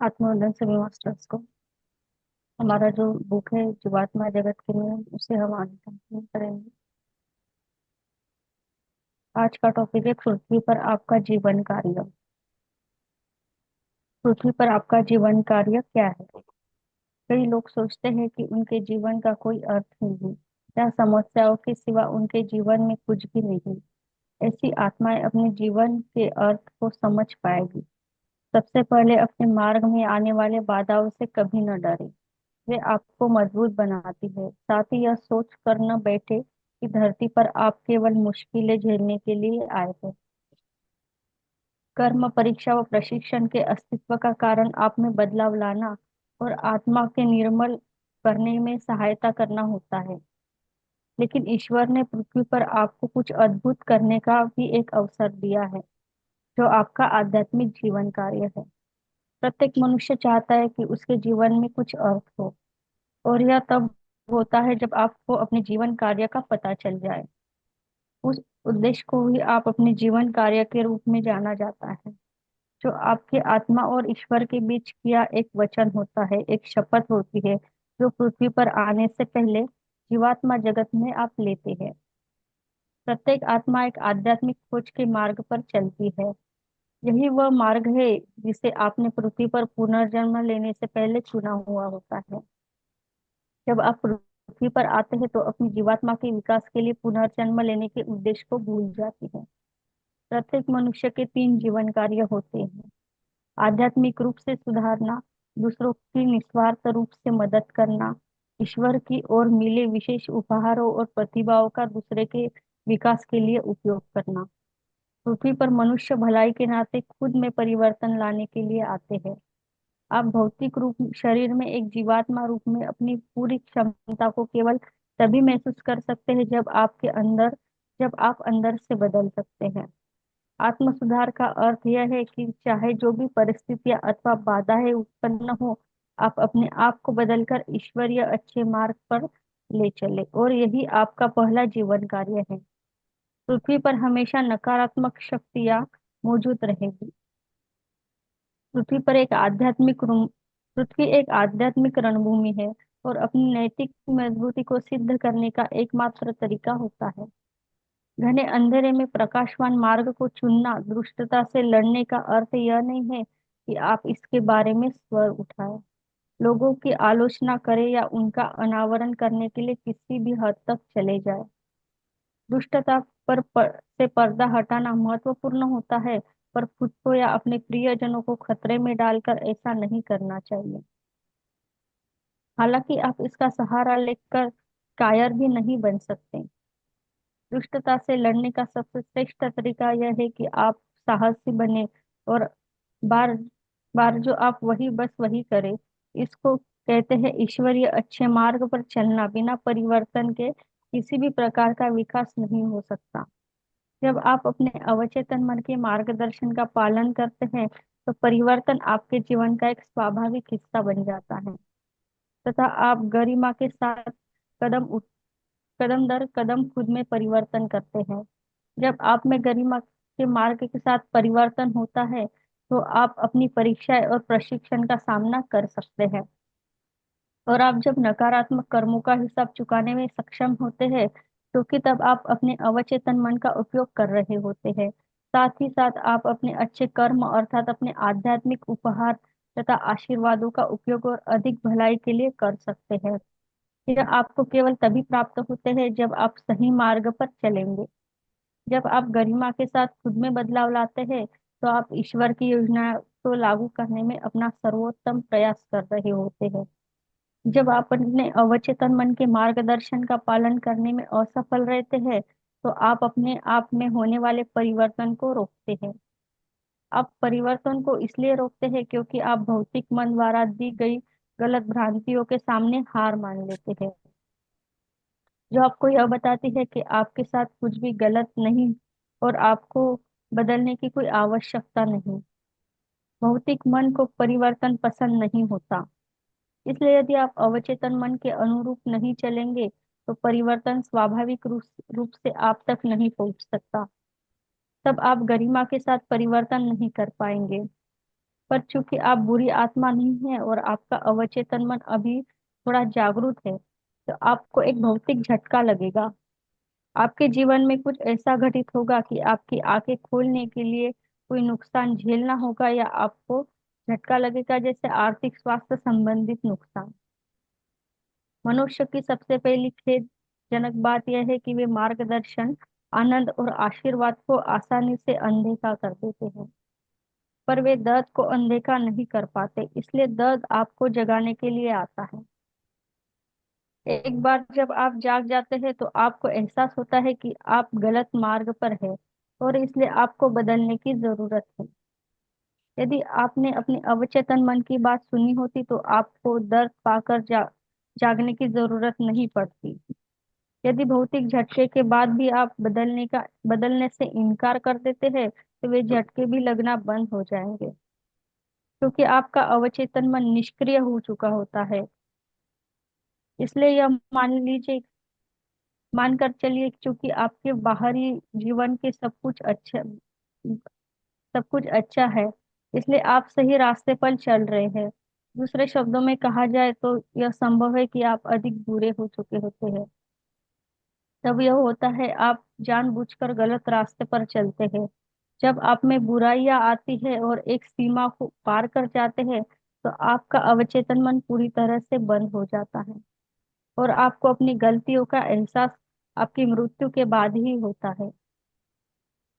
आत्मोन्नयन सभी मास्टर्स को हमारा जो बुक है जीवात्मा जगत के नियम उसे हम आगे कंटिन्यू करेंगे। आज का टॉपिक है पृथ्वी पर आपका जीवन कार्य। पृथ्वी पर आपका जीवन कार्य क्या है? कई लोग सोचते हैं कि उनके जीवन का कोई अर्थ नहीं या समस्याओं के सिवा उनके जीवन में कुछ भी नहीं। ऐसी आत्माएं अपने जीवन के अर्थ को समझ पाएगी। सबसे पहले अपने मार्ग में आने वाले बाधाओं से कभी न डरे। वे आपको मजबूत बनाती है। साथ ही यह सोच कर न बैठे कि धरती पर आप केवल मुश्किलें झेलने के लिए आए हैं। कर्म परीक्षा व प्रशिक्षण के अस्तित्व का कारण आप में बदलाव लाना और आत्मा के निर्मल करने में सहायता करना होता है। लेकिन ईश्वर ने पृथ्वी पर आपको कुछ अद्भुत करने का भी एक अवसर दिया है, जो आपका आध्यात्मिक जीवन कार्य है। प्रत्येक मनुष्य चाहता है कि उसके जीवन में कुछ अर्थ हो, और यह तब होता है जब आपको अपने जीवन कार्य का पता चल जाए। उस उद्देश्य को ही आप अपने जीवन कार्य के रूप में जाना जाता है, जो आपके आत्मा और ईश्वर के बीच किया एक वचन होता है, एक शपथ होती है, जो पृथ्वी पर आने से पहले जीवात्मा जगत में आप लेते हैं। प्रत्येक आत्मा एक आध्यात्मिक खोज के मार्ग पर चलती है। यही वह मार्ग है जिसे आपने पृथ्वी पर पुनर्जन्म लेने से पहले चुना हुआ होता है। जब आप पृथ्वी पर आते हैं तो अपनी जीवात्मा के विकास के लिए पुनर्जन्म लेने के उद्देश्य को भूल जाते हैं। प्रत्येक मनुष्य के तीन जीवन कार्य होते हैं: आध्यात्मिक रूप से सुधारना, दूसरों की निस्वार्थ रूप से मदद करना, ईश्वर की ओर मिले विशेष उपहारों और प्रतिभाओं का दूसरे के विकास के लिए उपयोग करना। पृथ्वी पर मनुष्य भलाई के नाते खुद में परिवर्तन लाने के लिए आते हैं। आप भौतिक रूप शरीर में एक जीवात्मा रूप में अपनी पूरी क्षमता को केवल तभी महसूस कर सकते हैं जब आप अंदर से बदल सकते हैं। आत्म सुधार का अर्थ यह है कि चाहे जो भी परिस्थितियां अथवा बाधाएं उत्पन्न हो, आप अपने आप को बदलकर ईश्वरीय अच्छे मार्ग पर ले चले, और यही आपका पहला जीवन कार्य है। पृथ्वी पर हमेशा नकारात्मक शक्तियां मौजूद रहेगी। पृथ्वी पर एक आध्यात्मिक रू- पृथ्वी एक आध्यात्मिक रणभूमि है, और अपनी नैतिक मजबूती को सिद्ध करने का एकमात्र तरीका होता है घने अंधेरे में प्रकाशवान मार्ग को चुनना। दुष्टता से लड़ने का अर्थ यह नहीं है कि आप इसके बारे में स्वर उठाएं, लोगों की आलोचना करें या उनका अनावरण करने के लिए किसी भी हद तक चले जाए। दुष्टता से पर्दा हटाना महत्वपूर्ण होता है, पर खुद को या अपने प्रियजनों को खतरे में डालकर ऐसा नहीं करना चाहिए। हालांकि आप इसका सहारा लेकर कायर भी नहीं बन सकते। दुष्टता से लड़ने का सबसे श्रेष्ठ तरीका यह है कि आप साहसी बने, और बार बार जो आप वही करें। इसको कहते हैं ईश्वरीय अच्छे मार्ग पर चलना। बिना परिवर्तन के किसी भी प्रकार का विकास नहीं हो सकता। जब आप अपने अवचेतन मन के मार्गदर्शन का पालन करते हैं, तो परिवर्तन आपके जीवन का एक स्वाभाविक हिस्सा बन जाता है, तथा आप गरिमा के साथ कदम उठ कदम दर कदम खुद में परिवर्तन करते हैं। जब आप में गरिमा के मार्ग के साथ परिवर्तन होता है, तो आप अपनी परीक्षाएं और प्रशिक्षण का सामना कर सकते हैं, और आप जब नकारात्मक कर्मों का हिसाब चुकाने में सक्षम होते हैं, क्योंकि तब आप अपने अवचेतन मन का उपयोग कर रहे होते हैं। साथ ही साथ आप अपने अच्छे कर्म अर्थात अपने आध्यात्मिक उपहार तथा आशीर्वादों का उपयोग और अधिक भलाई के लिए कर सकते हैं। यह आपको केवल तभी प्राप्त होते हैं जब आप सही मार्ग पर चलेंगे। जब आप गरिमा के साथ खुद में बदलाव लाते हैं, तो आप ईश्वर की योजना को लागू करने में अपना सर्वोत्तम प्रयास कर रहे होते हैं। जब आप अपने अवचेतन मन के मार्गदर्शन का पालन करने में असफल रहते हैं, तो आप अपने आप में होने वाले परिवर्तन को रोकते हैं। आप परिवर्तन को इसलिए रोकते हैं क्योंकि आप भौतिक मन द्वारा दी गई गलत भ्रांतियों के सामने हार मान लेते हैं, जो आपको यह बताती है कि आपके साथ कुछ भी गलत नहीं और आपको बदलने की कोई आवश्यकता नहीं। भौतिक मन को परिवर्तन पसंद नहीं होता, इसलिए यदि आप अवचेतन मन के अनुरूप नहीं चलेंगे, तो परिवर्तन स्वाभाविक रूप से आप तक नहीं पहुंच सकता। तब आप गरिमा के साथ परिवर्तन नहीं कर पाएंगे। पर चूंकि आप बुरी आत्मा नहीं है और आपका अवचेतन मन अभी थोड़ा जागरूक है, तो आपको एक भौतिक झटका लगेगा। आपके जीवन में कुछ ऐसा घटित होगा कि आपकी आंखें खोलने के लिए कोई नुकसान झेलना होगा, या आपको झटका लगेगा, जैसे आर्थिक स्वास्थ्य संबंधित नुकसान। मनुष्य की सबसे पहली खेदजनक बात यह है कि वे मार्गदर्शन, आनंद और आशीर्वाद को आसानी से अनदेखा कर देते हैं। पर वे दर्द को अनदेखा नहीं कर पाते, इसलिए दर्द आपको जगाने के लिए आता है। एक बार जब आप जाग जाते हैं तो आपको एहसास होता है कि आप गलत मार्ग पर हैं, और इसलिए आपको बदलने की जरूरत है। यदि आपने अपने अवचेतन मन की बात सुनी होती तो आपको दर्द पाकर जागने की जरूरत नहीं पड़ती। यदि भौतिक झटके के बाद भी आप बदलने से इनकार कर देते हैं, तो वे झटके भी लगना बंद हो जाएंगे, क्योंकि आपका अवचेतन मन निष्क्रिय हो चुका होता है। इसलिए यह मानकर चलिए, क्योंकि आपके बाहरी जीवन के सब कुछ अच्छा है, इसलिए आप सही रास्ते पर चल रहे हैं। दूसरे शब्दों में कहा जाए तो यह संभव है कि आप अधिक बुरे हो चुके होते हैं। तब यह होता है, आप जानबूझकर गलत रास्ते पर चलते हैं। जब आप में बुराइयां आती है और एक सीमा को पार कर जाते हैं, तो आपका अवचेतन मन पूरी तरह से बंद हो जाता है, और आपको अपनी गलतियों का एहसास आपकी मृत्यु के बाद ही होता है।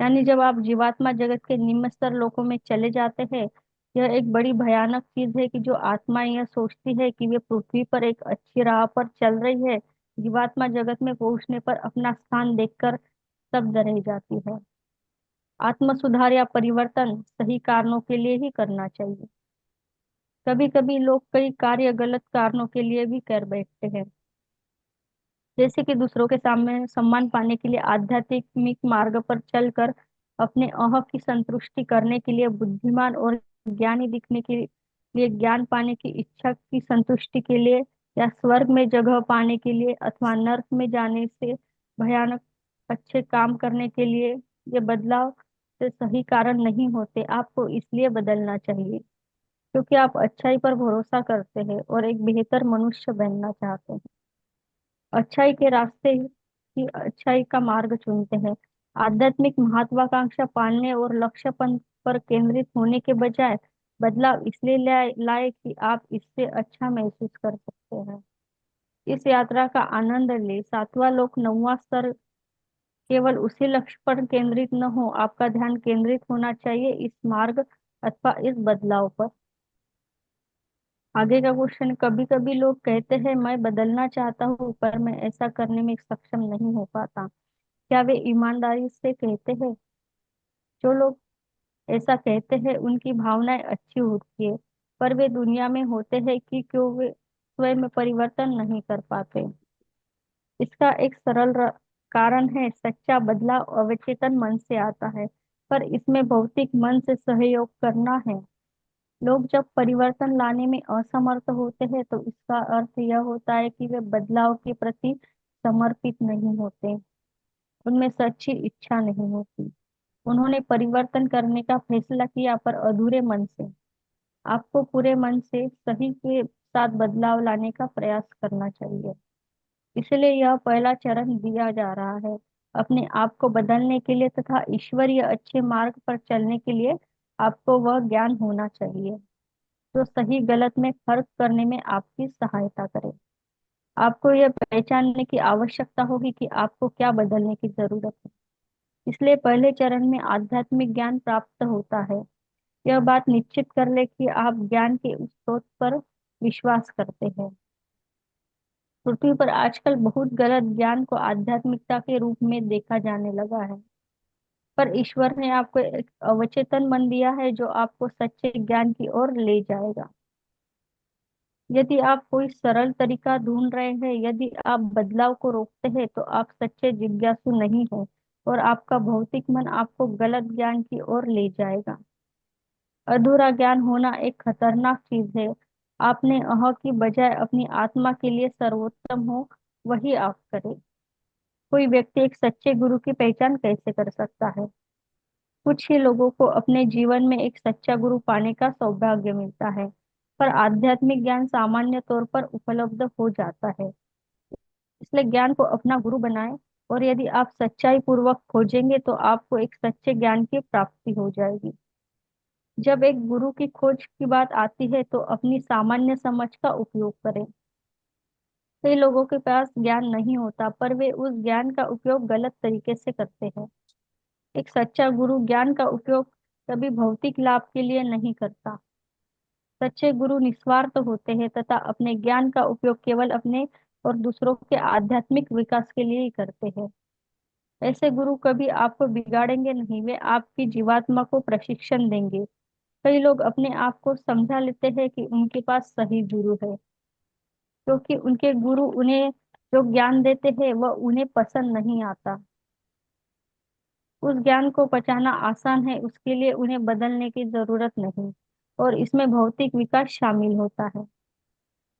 यानी जब आप जीवात्मा जगत के निम्न स्तर लोकों में चले जाते हैं। यह एक बड़ी भयानक चीज है कि जो आत्मा यह सोचती है कि वे पृथ्वी पर एक अच्छी राह पर चल रही है, जीवात्मा जगत में पहुंचने पर अपना स्थान देखकर स्तब्ध रह जाती है। आत्म सुधार या परिवर्तन सही कारणों के लिए ही करना चाहिए। कभी कभी लोग कई कार्य गलत कारणों के लिए भी कर बैठते हैं, जैसे कि दूसरों के सामने सम्मान पाने के लिए, आध्यात्मिक मार्ग पर चलकर अपने अह की संतुष्टि करने के लिए, बुद्धिमान और ज्ञानी दिखने के लिए, ज्ञान पाने की इच्छा की संतुष्टि के लिए, या स्वर्ग में जगह पाने के लिए, अथवा नर्क में जाने से भयानक अच्छे काम करने के लिए। ये बदलाव से सही कारण नहीं होते। आपको इसलिए बदलना चाहिए क्योंकि आप अच्छाई पर भरोसा करते हैं और एक बेहतर मनुष्य बनना चाहते हैं। अच्छाई के रास्ते की अच्छाई का मार्ग चुनते हैं। आध्यात्मिक महत्वाकांक्षा पालने और लक्ष्य पर केंद्रित होने के बजाय बदलाव इसलिए लाए कि आप इससे अच्छा महसूस कर सकते हैं। इस यात्रा का आनंद ले। सातवां लोक, नौवां स्तर केवल उसी लक्ष्य पर केंद्रित न हो, आपका ध्यान केंद्रित होना चाहिए इस मार्ग अथवा इस बदलाव पर। आगे का क्वेश्चन, कभी कभी लोग कहते हैं मैं बदलना चाहता हूँ पर मैं ऐसा करने में सक्षम नहीं हो पाता। क्या वे ईमानदारी से कहते हैं? जो लोग ऐसा कहते हैं उनकी भावनाएं अच्छी होती है, पर वे दुनिया में होते हैं कि क्यों वे स्वयं में परिवर्तन नहीं कर पाते। इसका एक कारण है, सच्चा बदलाव अवचेतन मन से आता है, पर इसमें भौतिक मन से सहयोग करना है। लोग जब परिवर्तन लाने में असमर्थ होते हैं तो इसका अर्थ यह होता है कि वे बदलाव के प्रति समर्पित नहीं होते, उनमें सच्ची इच्छा नहीं होती। उन्होंने परिवर्तन करने का फैसला किया पर अधूरे मन से। आपको पूरे मन से सही के साथ बदलाव लाने का प्रयास करना चाहिए। इसलिए यह पहला चरण दिया जा रहा है। अपने आप को बदलने के लिए तथा ईश्वरीय अच्छे मार्ग पर चलने के लिए आपको वह ज्ञान होना चाहिए जो सही गलत में फर्क करने में आपकी सहायता करे। आपको यह पहचानने की आवश्यकता होगी कि आपको क्या बदलने की जरूरत है। इसलिए पहले चरण में आध्यात्मिक ज्ञान प्राप्त होता है। यह बात निश्चित कर ले कि आप ज्ञान के उस स्रोत पर विश्वास करते हैं। पृथ्वी पर आजकल बहुत गलत ज्ञान को आध्यात्मिकता के रूप में देखा जाने लगा है, पर ईश्वर ने आपको एक अवचेतन मन दिया है जो आपको सच्चे ज्ञान की ओर ले जाएगा। यदि आप कोई सरल तरीका ढूंढ रहे हैं, यदि आप बदलाव को रोकते हैं, तो आप सच्चे जिज्ञासु नहीं हैं, और आपका भौतिक मन आपको गलत ज्ञान की ओर ले जाएगा। अधूरा ज्ञान होना एक खतरनाक चीज है। आपने अह की बजाय अपनी आत्मा के लिए सर्वोत्तम हो वही आप करें। कोई व्यक्ति एक सच्चे गुरु की पहचान कैसे कर सकता है? कुछ ही लोगों को अपने जीवन में एक सच्चा गुरु पाने का सौभाग्य मिलता है, पर आध्यात्मिक ज्ञान सामान्य तौर पर उपलब्ध हो जाता है। इसलिए ज्ञान को अपना गुरु बनाएं, और यदि आप सच्चाई पूर्वक खोजेंगे तो आपको एक सच्चे ज्ञान की प्राप्ति हो जाएगी। जब एक गुरु की खोज की बात आती है तो अपनी सामान्य समझ का उपयोग करें। कई लोगों के पास ज्ञान नहीं होता, पर वे उस ज्ञान का उपयोग गलत तरीके से करते हैं। एक सच्चा गुरु ज्ञान का उपयोग कभी भौतिक लाभ के लिए नहीं करता। सच्चे गुरु निस्वार्थ होते हैं तथा अपने ज्ञान का उपयोग केवल अपने और दूसरों के आध्यात्मिक विकास के लिए ही करते हैं। ऐसे गुरु कभी आपको बिगाड़ेंगे नहीं, वे आपकी जीवात्मा को प्रशिक्षण देंगे। कई लोग अपने आप को समझा लेते हैं कि उनके पास सही गुरु है, क्योंकि उनके गुरु उन्हें जो ज्ञान देते हैं वह उन्हें पसंद नहीं आता। उस ज्ञान को पचाना आसान है, उसके लिए उन्हें बदलने की जरूरत नहीं, और इसमें भौतिक विकास शामिल होता है।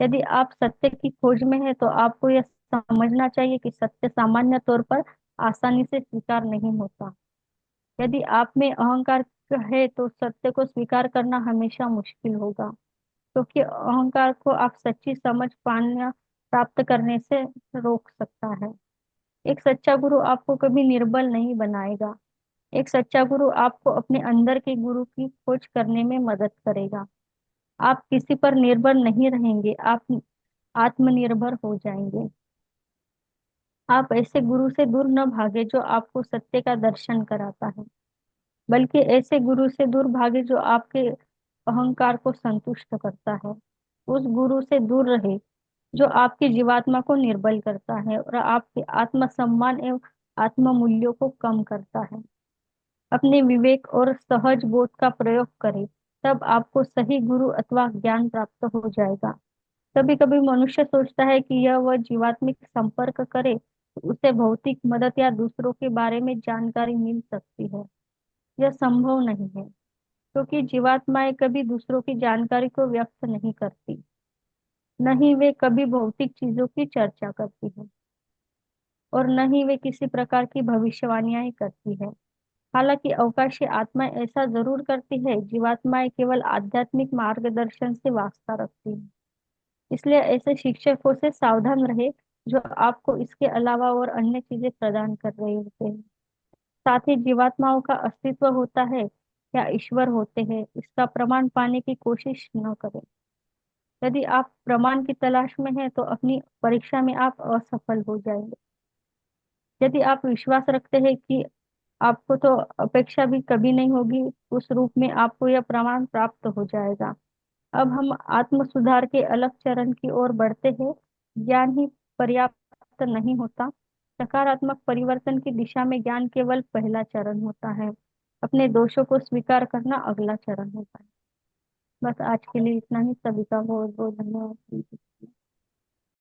यदि आप सत्य की खोज में हैं तो आपको यह समझना चाहिए कि सत्य सामान्य तौर पर आसानी से स्वीकार नहीं होता। यदि आप में अहंकार है तो सत्य को स्वीकार करना हमेशा मुश्किल होगा, क्योंकि अहंकार को आप सच्ची समझ पाना प्राप्त करने से रोक सकता है। एक सच्चा गुरु आपको कभी निर्बल नहीं बनाएगा। एक सच्चा गुरु आपको अपने अंदर के गुरु की खोज करने में मदद करेगा। आप किसी पर निर्भर नहीं रहेंगे, आप आत्मनिर्भर हो जाएंगे। आप ऐसे गुरु से दूर न भागे जो आपको सत्य का दर्शन कराता है, बल्कि ऐसे गुरु से दूर भागे जो आपके अहंकार को संतुष्ट करता है। उस गुरु से दूर रहे जो आपकी जीवात्मा को निर्बल करता है और आपके आत्मसम्मान एवं आत्म मूल्यों को कम करता है। अपने विवेक और सहज बोध का प्रयोग करें, तब आपको सही गुरु अथवा ज्ञान प्राप्त हो जाएगा। कभी कभी मनुष्य सोचता है कि यह वह जीवात्मिक संपर्क करे तो उसे भौतिक मदद या दूसरों के बारे में जानकारी मिल सकती है। यह संभव नहीं है, क्योंकि जीवात्माएं कभी दूसरों की जानकारी को व्यक्त नहीं करती, न ही वे कभी भौतिक चीजों की चर्चा करती है, और न ही वे किसी प्रकार की भविष्यवाणियां करती है। हालांकि अवकाशी आत्माएं ऐसा जरूर करती है, जीवात्माएं केवल आध्यात्मिक मार्गदर्शन से वास्ता रखती है। इसलिए ऐसे शिक्षकों से सावधान रहे जो आपको इसके अलावा और अन्य चीजें प्रदान कर रहे होते हैं। साथ ही जीवात्माओं का अस्तित्व होता है या ईश्वर होते हैं, इसका प्रमाण पाने की कोशिश न करें। यदि आप प्रमाण की तलाश में हैं तो अपनी परीक्षा में आप असफल हो जाएंगे। यदि आप विश्वास रखते हैं कि आपको तो अपेक्षा भी कभी नहीं होगी, उस रूप में आपको यह प्रमाण प्राप्त हो जाएगा। अब हम आत्म सुधार के अलग चरण की ओर बढ़ते हैं। ज्ञान ही पर्याप्त नहीं होता। सकारात्मक परिवर्तन की दिशा में ज्ञान केवल पहला चरण होता है। अपने दोषों को स्वीकार करना अगला चरण होता है। बस आज के लिए इतना ही। सभी का बहुत बहुत धन्यवाद।